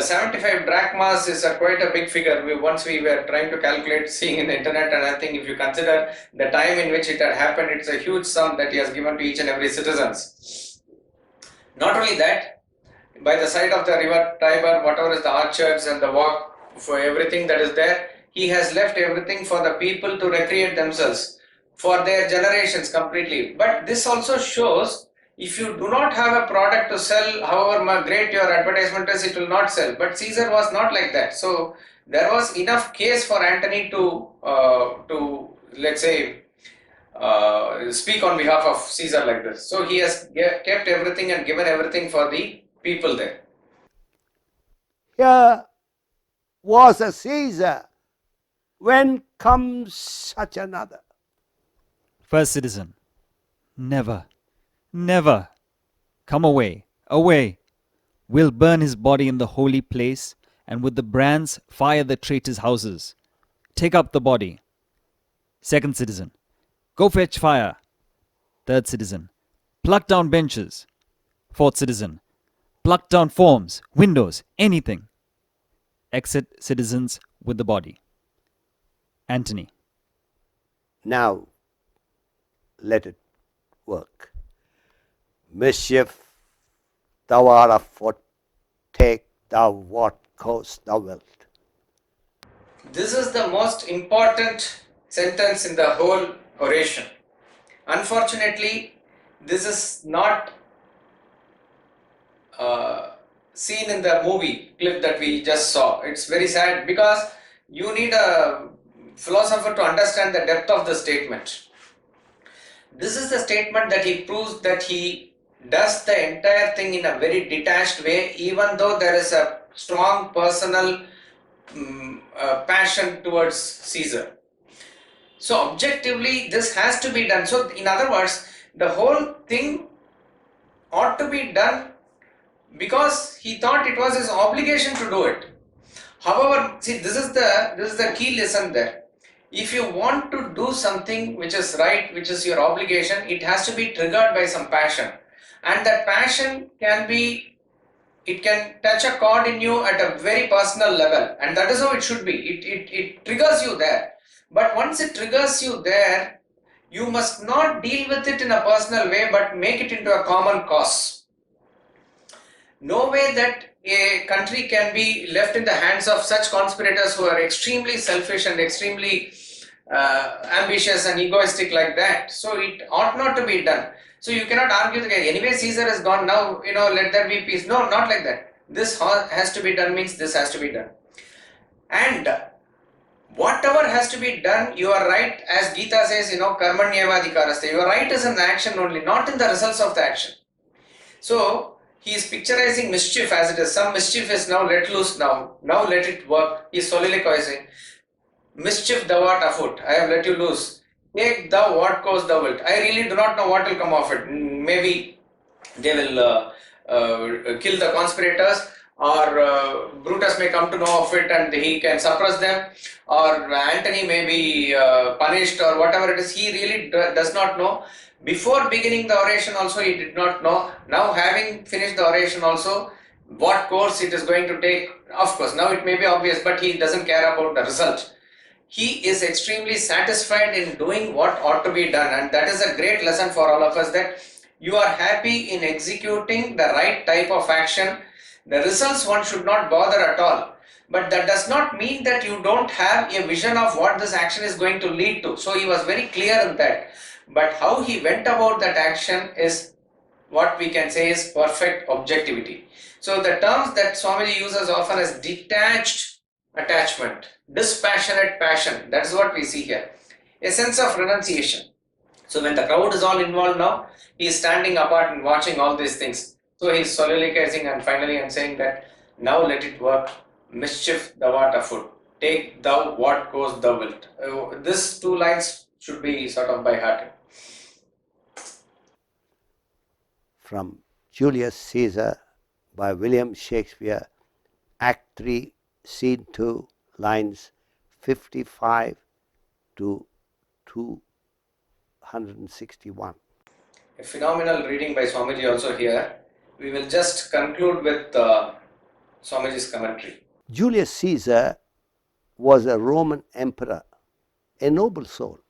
75 drachmas is quite a big figure. Once we were trying to calculate, seeing in the internet, and I think if you consider the time in which it had happened, it's a huge sum that he has given to each and every citizens. Not only that, by the side of the river Tiber, whatever is the orchards and the walk, for everything that is there, he has left everything for the people to recreate themselves for their generations completely. But this also shows, if you do not have a product to sell, however great your advertisement is, it will not sell. But Caesar was not like that. So there was enough case for Antony to let's say speak on behalf of Caesar like this. So he has kept everything and given everything for the people there. Here was a Caesar, when comes such another? First citizen. Never. Never! Come away, away! We'll burn his body in the holy place, and with the brands fire the traitors' houses. Take up the body. Second citizen, go fetch fire. Third citizen, pluck down benches. Fourth citizen, pluck down forms, windows, anything. Exit citizens with the body. Antony. Now let it work. Mischief, thou art afoot, take thou what course thou wilt. This is the most important sentence in the whole oration. Unfortunately, this is not seen in the movie clip that we just saw. It's very sad because you need a philosopher to understand the depth of the statement. This is the statement that he proves that he does the entire thing in a very detached way, even though there is a strong personal passion towards Caesar. So objectively this has to be done. So in other words, the whole thing ought to be done because he thought it was his obligation to do it. However, see, this is the key lesson there. If you want to do something which is right, which is your obligation, it has to be triggered by some passion, and that passion it can touch a chord in you at a very personal level, and that is how it should be. It triggers you there. But once it triggers you there, you must not deal with it in a personal way, but make it into a common cause. No way that a country can be left in the hands of such conspirators who are extremely selfish and extremely ambitious and egoistic like that. So it ought not to be done. So you cannot argue that anyway Caesar is gone now, let there be peace. No, not like that. This has to be done means this has to be done. And whatever has to be done, you are right, as Gita says, karmanyevadhikaraste. Your right is in the action only, not in the results of the action. So he is picturizing mischief as it is. Some mischief is now let loose now. Now let it work. He is soliloquizing. Mischief thou art afoot. I have let you loose. Take thou what course thou wilt. I really do not know what will come of it. Maybe they will kill the conspirators, or Brutus may come to know of it and he can suppress them, or Antony may be punished, or whatever it is. He really does not know. Before beginning the oration also he did not know. Now having finished the oration also, what course it is going to take, of course now it may be obvious, but he doesn't care about the result. He is extremely satisfied in doing what ought to be done, and that is a great lesson for all of us, that you are happy in executing the right type of action. The results one should not bother at all, but that does not mean that you don't have a vision of what this action is going to lead to. So he was very clear in that, but how he went about that action is what we can say is perfect objectivity. So the terms that Swamiji uses often is detached attachment, dispassionate passion, that's what we see here, a sense of renunciation. So when the crowd is all involved now, he is standing apart and watching all these things. So he is soliloquizing and finally and saying that now let it work. Mischief thou art afoot. Take thou what course thou wilt. These two lines should be sort of by heart. From Julius Caesar by William Shakespeare, Act 3, Scene 2, lines 55 to 261. A phenomenal reading by Swamiji also here. We will just conclude with Swamiji's commentary. Julius Caesar was a Roman emperor, a noble soul.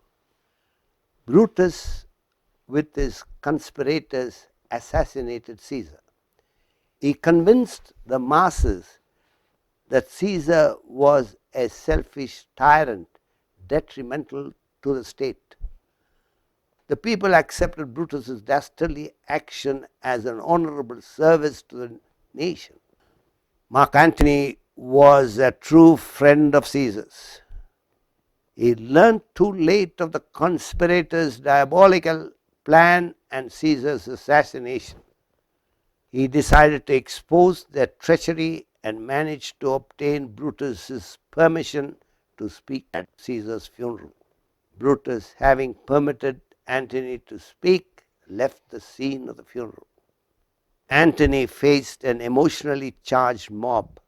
Brutus, with his conspirators, assassinated Caesar. He convinced the masses that Caesar was a selfish tyrant, detrimental to the state. The people accepted Brutus's dastardly action as an honourable service to the nation. Mark Antony was a true friend of Caesar's. He learnt too late of the conspirators' diabolical plan and Caesar's assassination. He decided to expose their treachery and managed to obtain Brutus's permission to speak at Caesar's funeral. Brutus, having permitted Antony to speak, left the scene of the funeral. Antony faced an emotionally charged mob.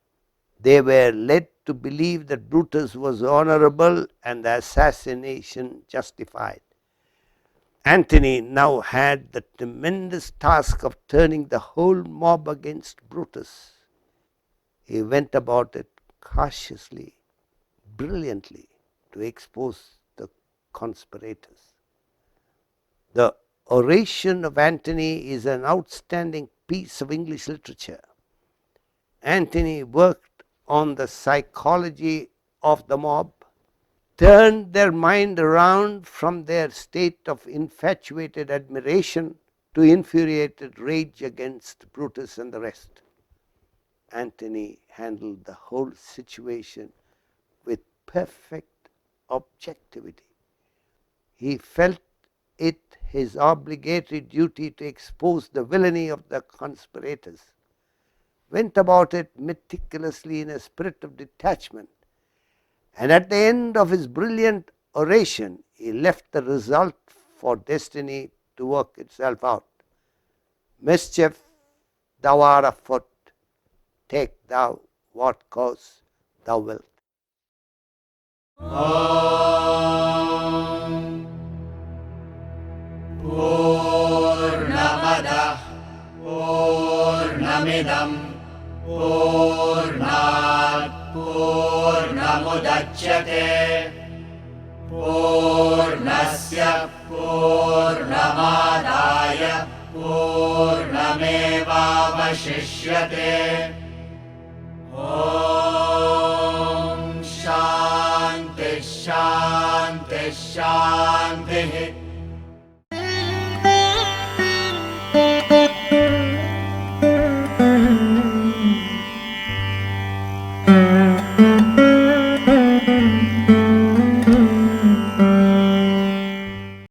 They were led to believe that Brutus was honourable and the assassination justified. Antony now had the tremendous task of turning the whole mob against Brutus. He went about it cautiously, brilliantly, to expose the conspirators. The oration of Antony is an outstanding piece of English literature. Antony worked on the psychology of the mob, turned their mind around from their state of infatuated admiration to infuriated rage against Brutus and the rest. Antony handled the whole situation with perfect objectivity. He felt it his obligatory duty to expose the villainy of the conspirators, went about it meticulously in a spirit of detachment, and at the end of his brilliant oration, he left the result for destiny to work itself out. Mischief, thou art afoot, take thou what course thou wilt. Purnamada Purnamidam Purnat Purnamudachyate Purnasya Purnamadaya Purnamevavashishyate. Om Shanti Shanti Shanti.